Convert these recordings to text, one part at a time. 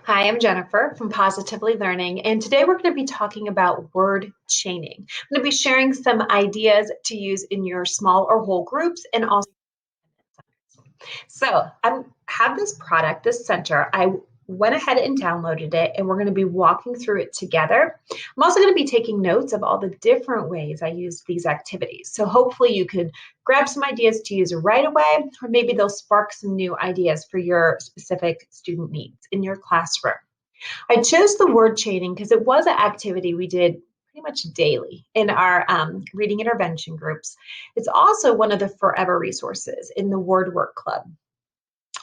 Hi, I'm Jennifer from Positively Learning, and today we're going to be talking about word chaining. I'm going to be sharing some ideas to use in your small or whole groups and also. So I have this product, this center. I went ahead and downloaded it, and we're going to be walking through it together. I'm also going to be taking notes of all the different ways I use these activities. So hopefully you could grab some ideas to use right away, or maybe they'll spark some new ideas for your specific student needs in your classroom. I chose the word chaining because it was an activity we did pretty much daily in our reading intervention groups. It's also one of the forever resources in the Word Work Club.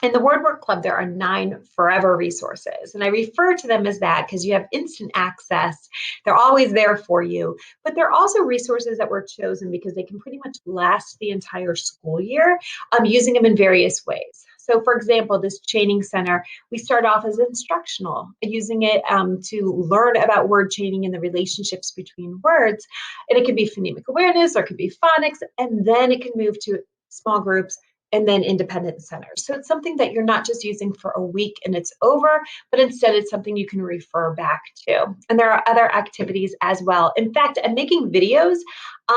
In the Word Work Club, there are 9 forever resources, and I refer to them as that because you have instant access. They're always there for you, but they're also resources that were chosen because they can pretty much last the entire school year, using them in various ways. So, for example, this chaining center, we start off as instructional, using it to learn about word chaining and the relationships between words. And it can be phonemic awareness or it could be phonics, and then it can move to small groups and then independent centers. So it's something that you're not just using for a week and it's over, but instead it's something you can refer back to. And there are other activities as well. In fact, I'm making videos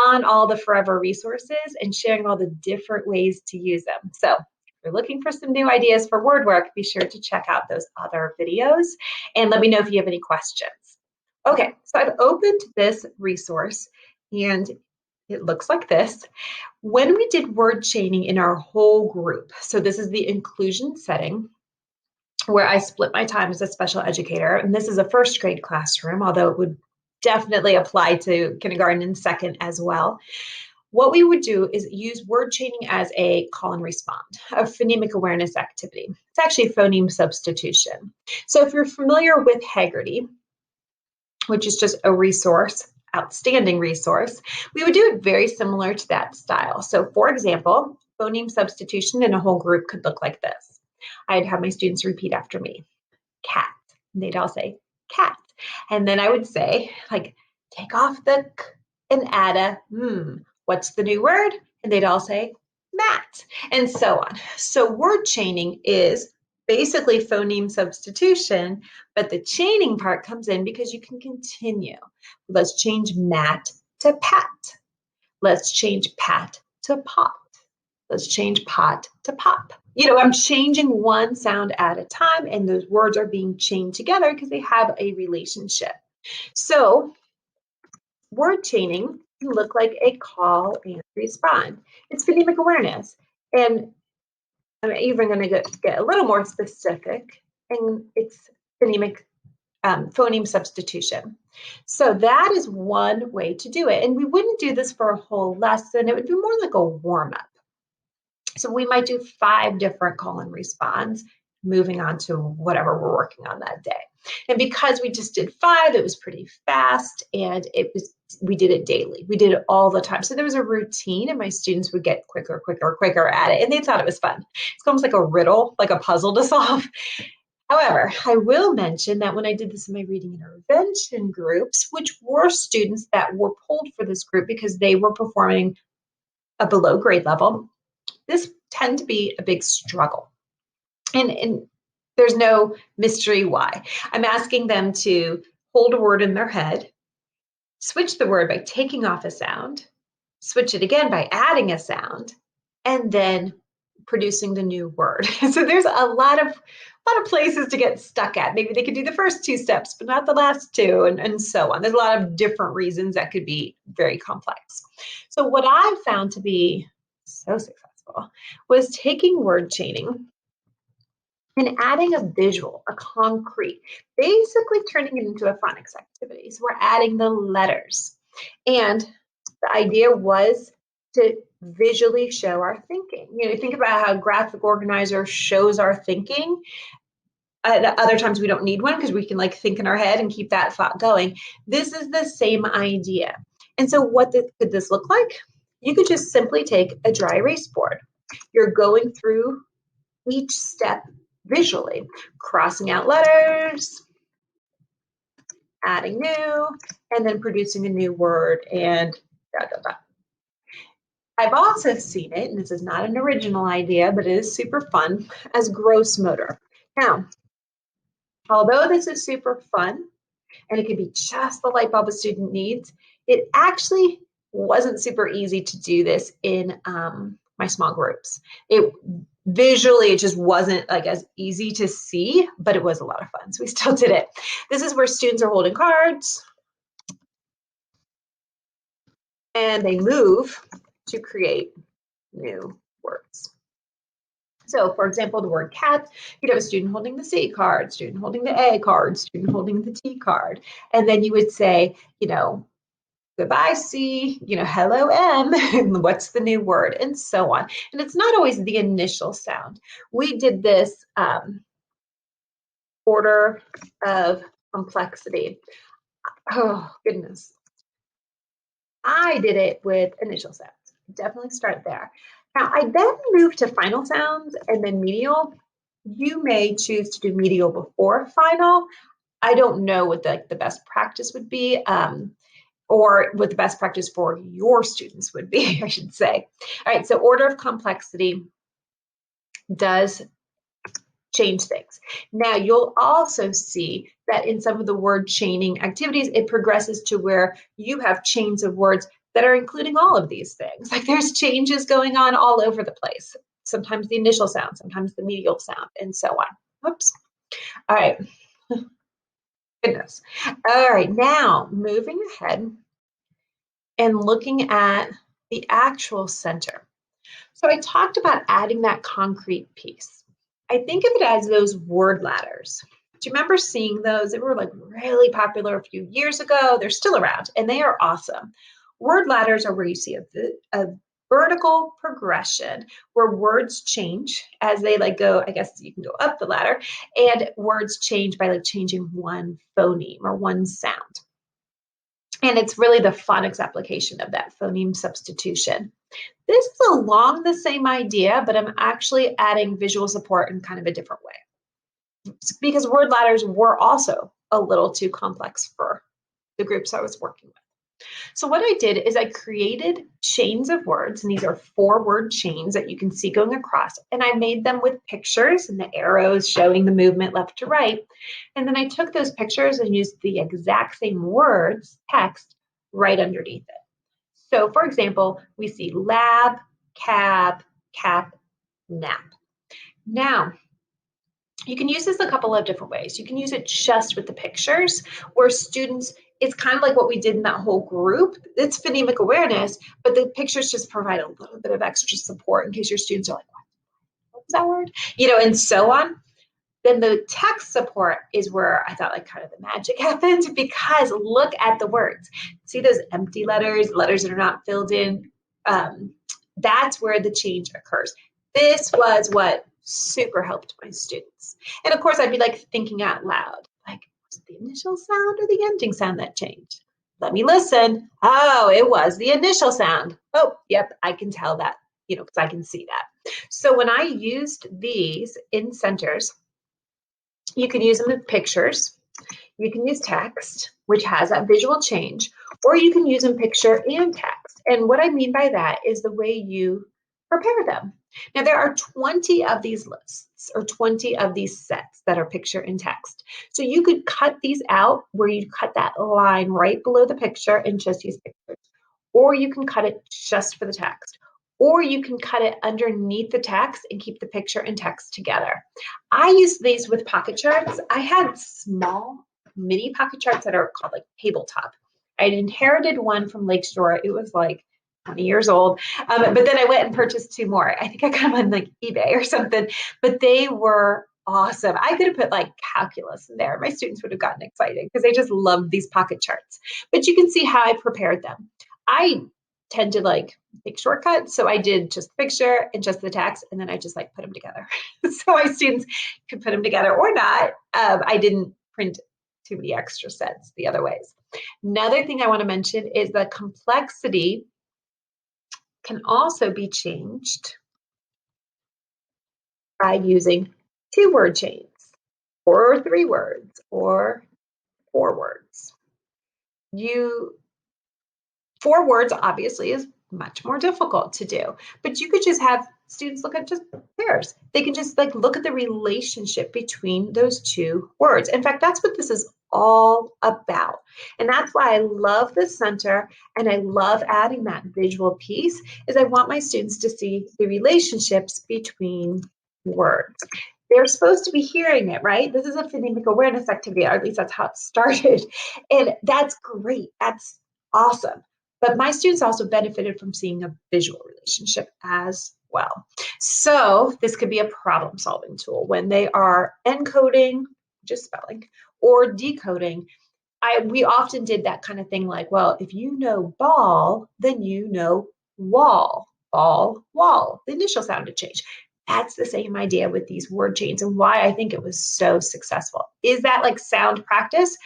on all the forever resources and sharing all the different ways to use them. So if you're looking for some new ideas for word work, be sure to check out those other videos and let me know if you have any questions. Okay, so I've opened this resource and it looks like this. When we did word chaining in our whole group, so this is the inclusion setting where I split my time as a special educator, and this is a first grade classroom, although it would definitely apply to kindergarten and second as well. What we would do is use word chaining as a call and respond, a phonemic awareness activity. It's actually phoneme substitution. So if you're familiar with Haggerty, which is just a resource, outstanding resource, we would do it very similar to that style. So for example, phoneme substitution in a whole group could look like this. I'd have my students repeat after me, cat. And they'd all say, cat. And then I would say, like, take off the k and add a What's the new word? And they'd all say, mat, and so on. So word chaining is basically phoneme substitution, but the chaining part comes in because you can continue. Let's change mat to pat. Let's change pat to pot. Let's change pot to pop. I'm changing one sound at a time, and those words are being chained together because they have a relationship. So word chaining can look like a call and respond. It's phonemic awareness. And I'm even going to get a little more specific, and it's phoneme substitution. So that is one way to do it. And we wouldn't do this for a whole lesson. It would be more like a warm-up. So we might do 5 different call and responds, moving on to whatever we're working on that day. And because we just did 5, it was pretty fast, and we did it daily. We did it all the time. So there was a routine, and my students would get quicker at it, and they thought it was fun. It's almost like a riddle, like a puzzle to solve. However, I will mention that when I did this in my reading intervention groups, which were students that were pulled for this group because they were performing a below grade level, this tend to be a big struggle. And there's no mystery why. I'm asking them to hold a word in their head, switch the word by taking off a sound, switch it again by adding a sound, and then producing the new word. So there's a lot of places to get stuck at. Maybe they could do the first 2 steps, but not the last 2, and so on. There's a lot of different reasons that could be very complex. So what I found to be so successful was taking word chaining and adding a visual, a concrete, basically turning it into a phonics activity. So we're adding the letters. And the idea was to visually show our thinking. Think about how graphic organizer shows our thinking. Other times we don't need one because we can think in our head and keep that thought going. This is the same idea. And so what could this look like? You could just simply take a dry erase board. You're going through each step visually, crossing out letters, adding new, and then producing a new word, and da, da, da. I've also seen it, and this is not an original idea, but it is super fun, as gross motor. Now, Although this is super fun and it could be just the light bulb a student needs, it actually wasn't super easy to do this in my small groups. It just wasn't like as easy to see, but it was a lot of fun. So we still did it. This is where students are holding cards and they move to create new words. So for example, the word cat, you'd have a student holding the C card, student holding the A card, student holding the T card. And then you would say, goodbye C, hello M, and what's the new word, and so on. And it's not always the initial sound. We did this order of complexity. Oh, goodness. I did it with initial sounds. Definitely start there. Now, I then moved to final sounds and then medial. You may choose to do medial before final. I don't know what the best practice would be, or what the best practice for your students would be, I should say. All right, so order of complexity does change things. Now, you'll also see that in some of the word chaining activities, it progresses to where you have chains of words that are including all of these things. Like there's changes going on all over the place. Sometimes the initial sound, sometimes the medial sound, and so on. Oops. All right. Goodness. All right, now moving ahead and looking at the actual center. So I talked about adding that concrete piece. I think of it as those word ladders. Do you remember seeing those? They were like really popular a few years ago. They're still around and they are awesome. Word ladders are where you see a vertical progression where words change as they go, I guess you can go up the ladder, and words change by changing one phoneme or one sound. And it's really the phonics application of that phoneme substitution. This is along the same idea, but I'm actually adding visual support in kind of a different way. Because word ladders were also a little too complex for the groups I was working with. So what I did is I created chains of words, and these are 4-word chains that you can see going across, and I made them with pictures and the arrows showing the movement left to right. And then I took those pictures and used the exact same words, text, right underneath it. So for example, we see lab, cab, cap, nap. Now, you can use this a couple of different ways. You can use it just with the pictures, where students, it's kind of like what we did in that whole group. It's phonemic awareness, but the pictures just provide a little bit of extra support in case your students are like, what was that word? And so on. Then the text support is where I thought kind of the magic happens, because look at the words. See those empty letters that are not filled in? That's where the change occurs. This was what super helped my students. And of course, I'd be thinking out loud, was it the initial sound or the ending sound that changed? Let me listen. Oh, it was the initial sound. Oh, yep, I can tell that, because I can see that. So when I used these in centers, you can use them with pictures. You can use text, which has that visual change, or you can use them picture and text. And what I mean by that is the way you prepare them. Now, there are 20 of these lists or 20 of these sets that are picture and text. So you could cut these out where you cut that line right below the picture and just use pictures. Or you can cut it just for the text. Or you can cut it underneath the text and keep the picture and text together. I use these with pocket charts. I had small mini pocket charts that are called tabletop. I inherited one from Lakeshore. It was 20 years old. But then I went and purchased 2 more. I think I got them on eBay or something, but they were awesome. I could have put calculus in there. My students would have gotten excited because they just loved these pocket charts. But you can see how I prepared them. I tend to take shortcuts. So I did just the picture and just the text, and then I just put them together. So my students could put them together or not. I didn't print too many extra sets the other ways. Another thing I want to mention is the complexity can also be changed by using 2-word chains, or 3 words, or 4 words. 4 words obviously is much more difficult to do, but you could just have students look at just pairs. They can just like look at the relationship between those two words. In fact, that's what this is all about. And that's why I love the center and I love adding that visual piece is I want my students to see the relationships between words. They're supposed to be hearing it, right? This is a phonemic awareness activity, or at least that's how it started. And that's great. That's awesome. But my students also benefited from seeing a visual relationship as well. So this could be a problem-solving tool when they are encoding, just spelling, or decoding. We often did that kind of thing like, well, if you know ball, then you know wall, ball, wall. The initial sound to change. That's the same idea with these word chains and why I think it was so successful. Is that like sound practice?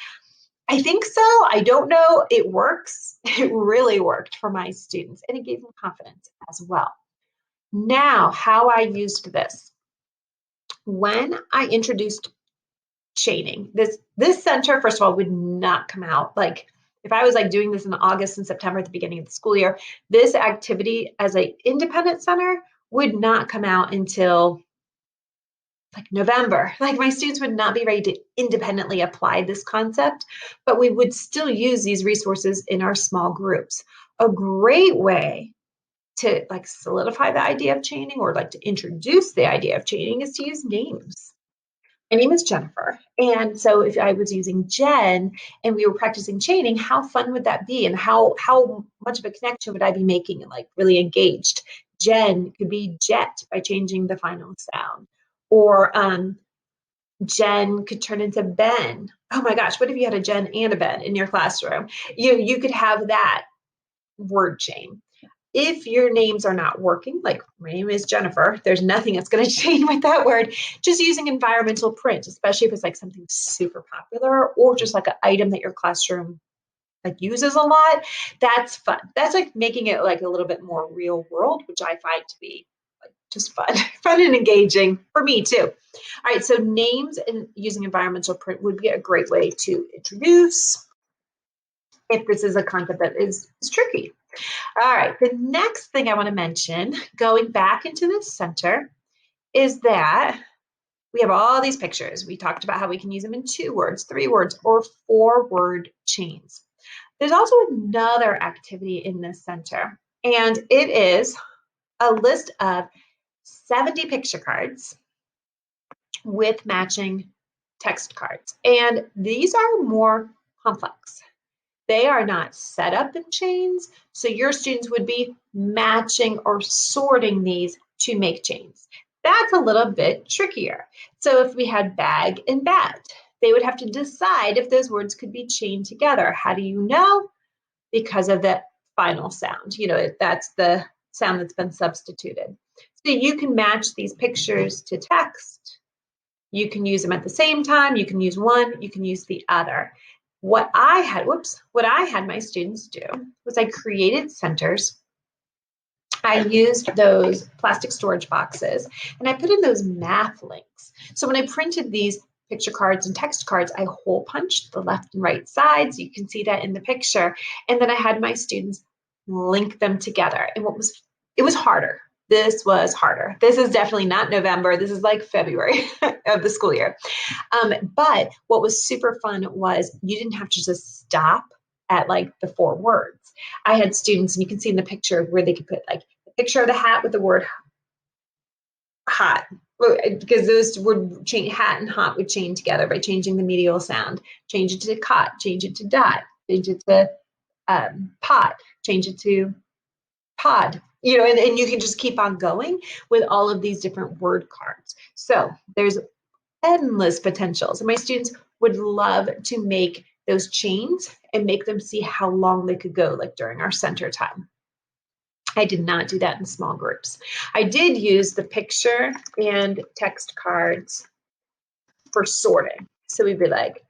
I think so. I don't know. It works. It really worked for my students and it gave them confidence as well. Now, how I used this. When I introduced chaining, this center, first of all, would not come out. Like if I was like doing this in August and September at the beginning of the school year, this activity as an independent center would not come out until like November. Like my students would not be ready to independently apply this concept, but we would still use these resources in our small groups. A great way to like solidify the idea of chaining or like to introduce the idea of chaining is to use names. My name is Jennifer. And so if I was using Jen and we were practicing chaining, how fun would that be? And how much of a connection would I be making and like really engaged? Jen could be jet by changing the final sound. Or Jen could turn into Ben. Oh my gosh, what if you had a Jen and a Ben in your classroom? You could have that word chain. If your names are not working, like my name is Jennifer, there's nothing that's going to change with that word. Just using environmental print, especially if it's like something super popular or just like an item that your classroom like uses a lot, that's fun. That's like making it like a little bit more real world, which I find to be like just fun, fun and engaging for me too. All right, so names and using environmental print would be a great way to introduce if this is a concept that is tricky. All right, the next thing I want to mention, going back into the center, is that we have all these pictures. We talked about how we can use them in 2 words, 3 words, or 4-word chains. There's also another activity in this center, and it is a list of 70 picture cards with matching text cards. And these are more complex. They are not set up in chains, so your students would be matching or sorting these to make chains. That's a little bit trickier. So if we had bag and bat, they would have to decide if those words could be chained together. How do you know? Because of the final sound. You know, that's the sound that's been substituted. So you can match these pictures to text. You can use them at the same time. You can use one, you can use the other. What I had my students do was I created centers. I used those plastic storage boxes and I put in those math links. So when I printed these picture cards and text cards, I hole punched the left and right sides. You can see that in the picture. And then I had my students link them together. And it was harder. This was harder. This is definitely not November. This is like February of the school year. But what was super fun was you didn't have to just stop at like the 4 words. I had students, and you can see in the picture where they could put like a picture of the hat with the word hot, because those would change, hat and hot would chain together by changing the medial sound. Change it to cot, change it to dot, change it to pot, change it to pod. You know, and you can just keep on going with all of these different word cards. So there's endless potentials. And my students would love to make those chains and make them see how long they could go, like during our center time. I did not do that in small groups. I did use the picture and text cards for sorting. So we'd be like,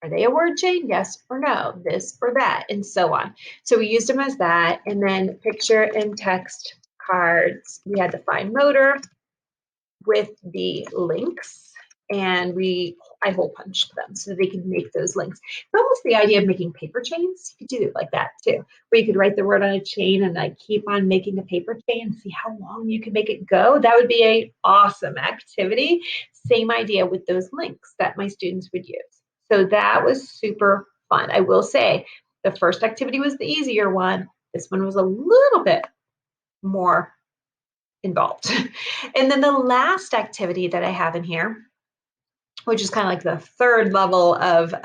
are they a word chain? Yes or no, this or that, and so on. So we used them as that. And then picture and text cards, we had the fine motor with the links. And I hole punched them so they could make those links. It's almost the idea of making paper chains. You could do it like that too, where you could write the word on a chain and like keep on making a paper chain and see how long you can make it go. That would be an awesome activity. Same idea with those links that my students would use. So that was super fun. I will say the first activity was the easier one. This one was a little bit more involved. And then the last activity that I have in here, which is kind of like the third level of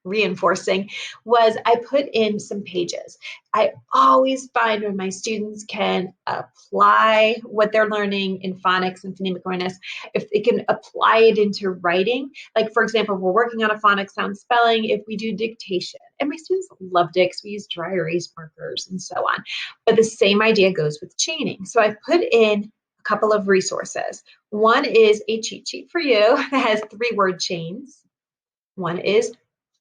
reinforcing, was I put in some pages. I always find when my students can apply what they're learning in phonics and phonemic awareness, if they can apply it into writing, like for example, we're working on a phonics sound spelling, if we do dictation, and my students loved it because we use dry erase markers and so on. But the same idea goes with chaining. So I've put in a couple of resources. One is a cheat sheet for you that has 3-word chains. One is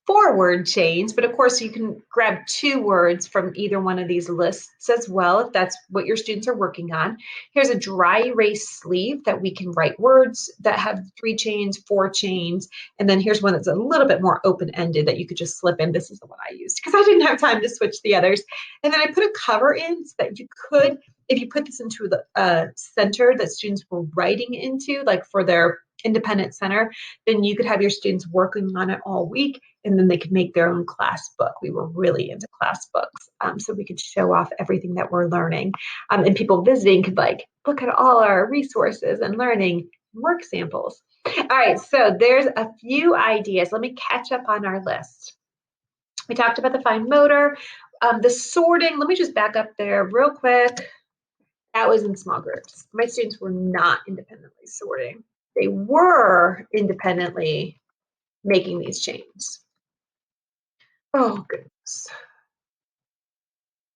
4-word chains, but of course you can grab 2 words from either one of these lists as well, if that's what your students are working on. Here's a dry erase sleeve that we can write words that have 3 chains, 4 chains, and then here's one that's a little bit more open-ended that you could just slip in. This is the one I used because I didn't have time to switch the others. And then I put a cover in so that you could, if you put this into the center that students were writing into, like for their independent center, then you could have your students working on it all week, and then they could make their own class book. We were really into class books, so we could show off everything that we're learning. And people visiting could like look at all our resources and learning work samples. All right, so there's a few ideas. Let me catch up on our list. We talked about the fine motor, the sorting. Let me just back up there real quick. That was in small groups. My students were not independently sorting. They were independently making these chains. Oh, goodness.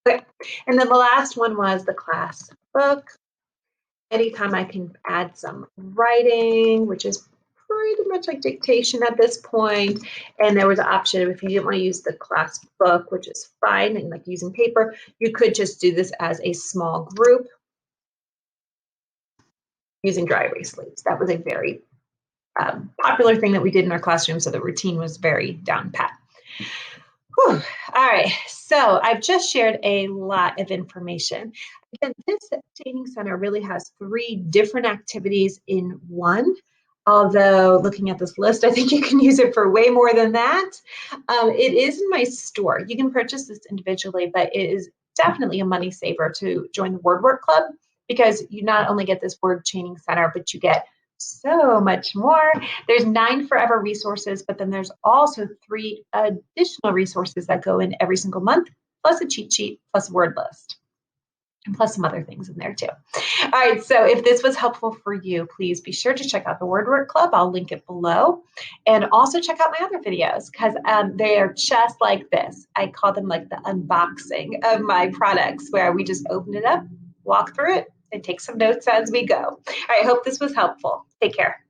Okay. And then the last one was the class book. Anytime I can add some writing, which is pretty much like dictation at this point. And there was an option if you didn't want to use the class book, which is fine, and like using paper, you could just do this as a small group using dry erase sleeves. That was a very popular thing that we did in our classroom, so the routine was very down pat. Whew. All right, so I've just shared a lot of information. Again, this training center really has 3 different activities in one. Although looking at this list, I think you can use it for way more than that. It is in my store. You can purchase this individually, but it is definitely a money saver to join the Word Work Club, because you not only get this word chaining center, but you get so much more. There's 9 forever resources, but then there's also 3 additional resources that go in every single month, plus a cheat sheet, plus a word list, and plus some other things in there too. All right, so if this was helpful for you, please be sure to check out the Word Work Club. I'll link it below. And also check out my other videos, because they are just like this. I call them like the unboxing of my products, where we just open it up, walk through it, and take some notes as we go. All right, I hope this was helpful. Take care.